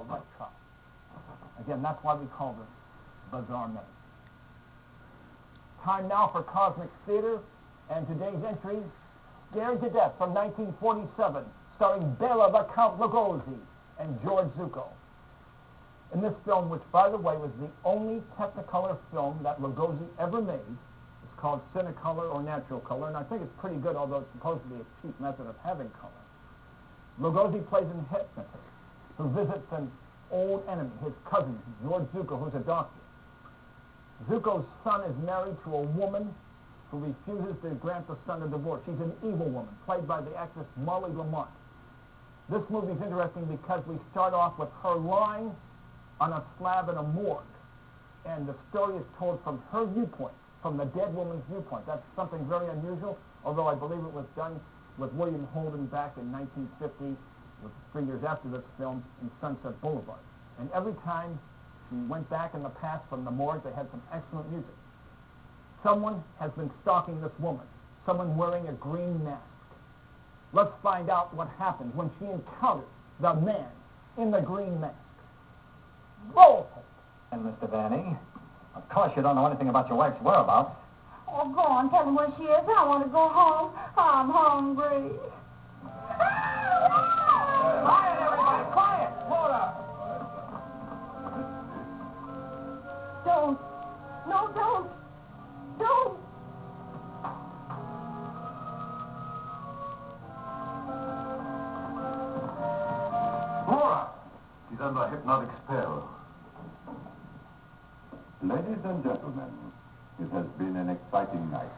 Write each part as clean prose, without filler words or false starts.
right trout. Again, that's why we call this bizarre maze. Time now for Cosmic Theater, and today's entry, Scared to Death from 1947, starring Bela the Count Lugosi and George Zucco. In this film, which, by the way, was the only Technicolor film that Lugosi ever made, it's called Cinecolor or Natural Color, and I think it's pretty good, although it's supposed to be a cheap method of having color. Lugosi plays an hypnotist who visits an old enemy, his cousin, George Zucco, who's a doctor. Zucco's son is married to a woman who refuses to grant the son a divorce. She's an evil woman, played by the actress Molly Lamont. This movie's interesting because we start off with her lying on a slab in a morgue, and the story is told from her viewpoint, from the dead woman's viewpoint. That's something very unusual, although I believe it was done with William Holden back in 1950, which is 3 years after this film, in Sunset Boulevard. And every time she went back in the past from the morgue, they had some excellent music. Someone has been stalking this woman, someone wearing a green mask. Let's find out what happens when she encounters the man in the green mask. Roll tape. And Mr. Vanny, of course you don't know anything about your wife's whereabouts. Oh, go on, tell him where she is. I want to go home. I'm hungry. Quiet, everybody, quiet! Hold up! Don't. No, don't. Don't. Laura! She's under a hypnotic spell. Ladies and gentlemen, it has been an exciting night,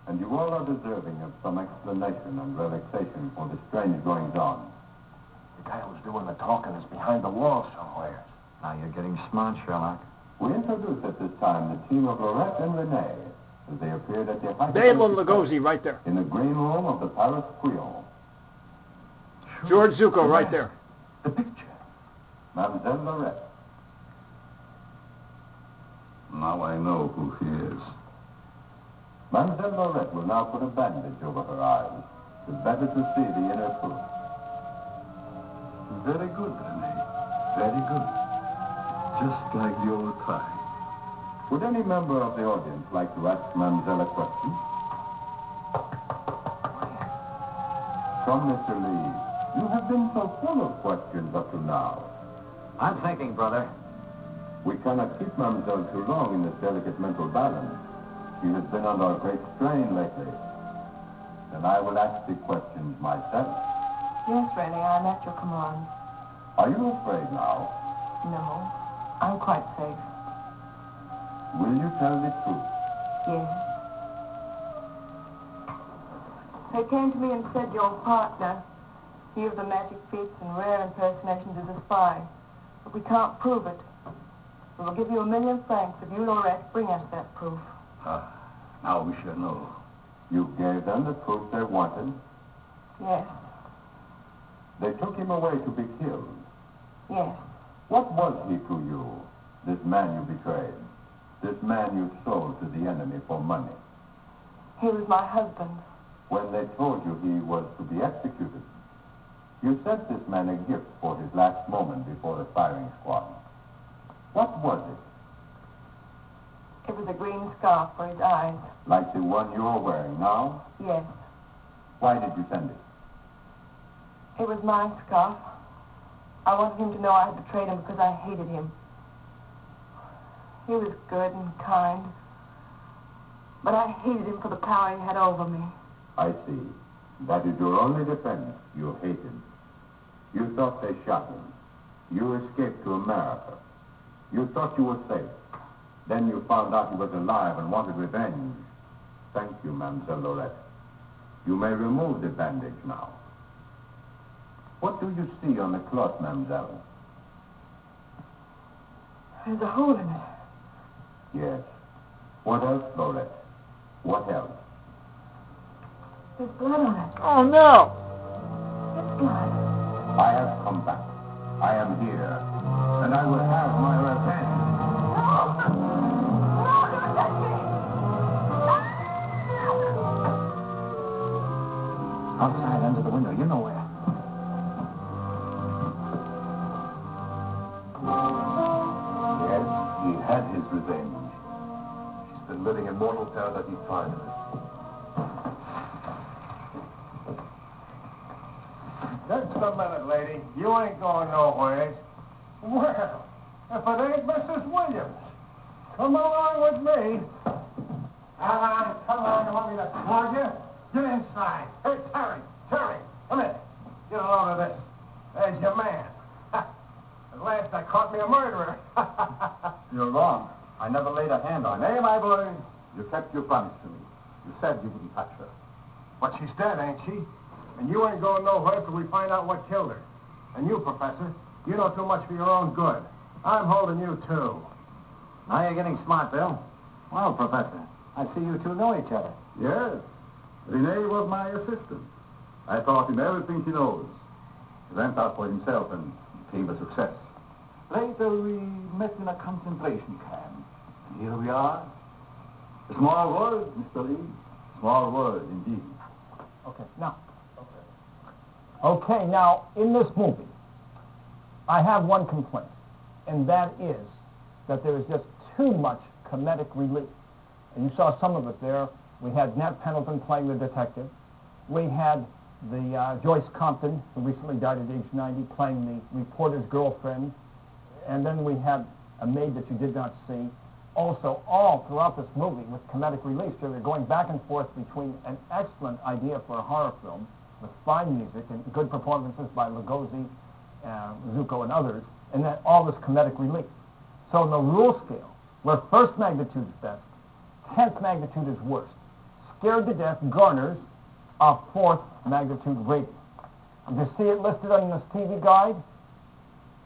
and you all are deserving of some explanation and relaxation for the strange goings-on. The guy who's doing the talking is behind the wall somewhere. Now you're getting smart, Sherlock. We introduce at this time the team of Lorette and Renee as they appeared at the height Bela Lugosi right there. in the green room of the Paris Creole. George Zucco right there. The picture. Mademoiselle Lorette. Now I know who he is. Mademoiselle Lorette will now put a bandage over her eyes. It's better to see the inner truth. Very good, Renee. Very good. Just like the old time. Would any member of the audience like to ask Mademoiselle a question? From Mr. Lee, you have been so full of questions up to now. I'm thinking, brother. We cannot keep Mademoiselle too long in this delicate mental balance. She has been under a great strain lately. And I will ask the questions myself. Yes, Rennie, I'm at your command. Are you afraid now? No, I'm quite safe. Will you tell the truth? Yes. They came to me and said your partner, he of the magic feats and rare impersonations, is a spy. But we can't prove it. We will give you $1,000,000 francs if you, Lorette, bring us that proof. Now we shall know. You gave them the proof they wanted. Yes. They took him away to be killed. Yes. What was he to you, this man you betrayed? This man you sold to the enemy for money? He was my husband. When they told you he was to be executed, you sent this man a gift for his last moment before the firing squad. What was it? It was a green scarf for his eyes. Like the one you're wearing now? Yes. Why did you send it? It was my scarf. I wanted him to know I had betrayed him because I hated him. He was good and kind, but I hated him for the power he had over me. I see. That is your only defense. You hated. You thought they shot him. You escaped to America. You thought you were safe. Then you found out he was alive and wanted revenge. Thank you, Mademoiselle Lorette. You may remove the bandage now. What do you see on the cloth, Mademoiselle? There's a hole in it. Yes. What else, Lorette? What else? There's blood on it. Oh, no! It's blood. I have come back. I am here. And I will have my revenge. No! No, don't touch me! Outside, under the window, you know where. will tell that he tried it. Just a minute, lady. You ain't going nowhere. Well, if it ain't Mrs. Williams, come along with me. Come on, you want me to flog you? Get inside. Hey, Terry, come here. Get a load of this. There's your man. At last I caught me a murderer. You're wrong. I never laid a hand on her. Nay, my boy, you kept your promise to me. You said you wouldn't touch her. But she's dead, ain't she? And you ain't going nowhere till we find out what killed her. And you, Professor, you know too much for your own good. I'm holding you, too. Now you're getting smart, Bill. Well, Professor, I see you two know each other. Yes. Rene was my assistant. I taught him everything he knows. He went out for himself and became a success. Later, we met in a concentration camp. And here we are. A small world, Mr. Lee. Small world, indeed. Okay, now, in this movie, I have one complaint, and that is that there is just too much comedic relief. And you saw some of it there. We had Nat Pendleton playing the detective. We had the Joyce Compton, who recently died at age 90, playing the reporter's girlfriend. And then we had a maid that you did not see. Also, all throughout this movie with comedic relief, so they're going back and forth between an excellent idea for a horror film with fine music and good performances by Lugosi, Zucco, and others, and then all this comedic relief. So in the Ruehl scale, where first magnitude is best, 10th magnitude is worst, Scared to Death garners a 4th magnitude rating. If you see it listed on this TV guide,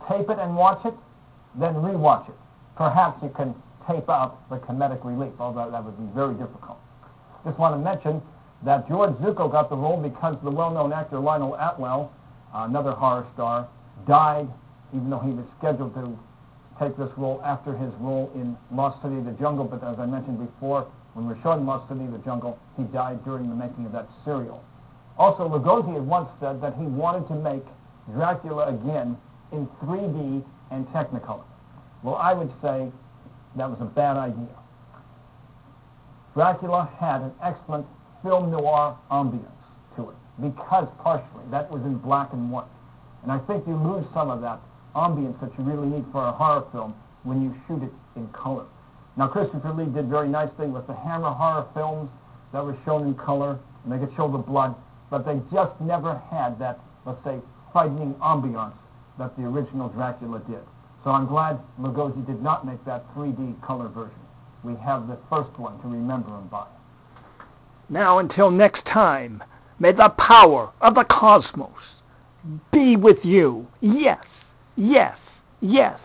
tape it and watch it, then rewatch it. Perhaps you can tape out the comedic relief, although that would be very difficult. Just want to mention that George Zucco got the role because the well-known actor Lionel Atwell, another horror star, died, even though he was scheduled to take this role after his role in Lost City of the Jungle. But as I mentioned before, when we were showing Lost City of the Jungle, he died during the making of that serial. Also, Lugosi had once said that he wanted to make Dracula again in 3D and Technicolor. Well, I would say that was a bad idea. Dracula had an excellent film noir ambience to it, because partially that was in black and white. And I think you lose some of that ambience that you really need for a horror film when you shoot it in color. Now, Christopher Lee did very nicely with the Hammer horror films that were shown in color, and they could show the blood, but they just never had that, let's say, frightening ambiance that the original Dracula did. So I'm glad Lugosi did not make that 3D color version. We have the first one to remember him by. Now, until next time, may the power of the cosmos be with you. Yes, yes, yes.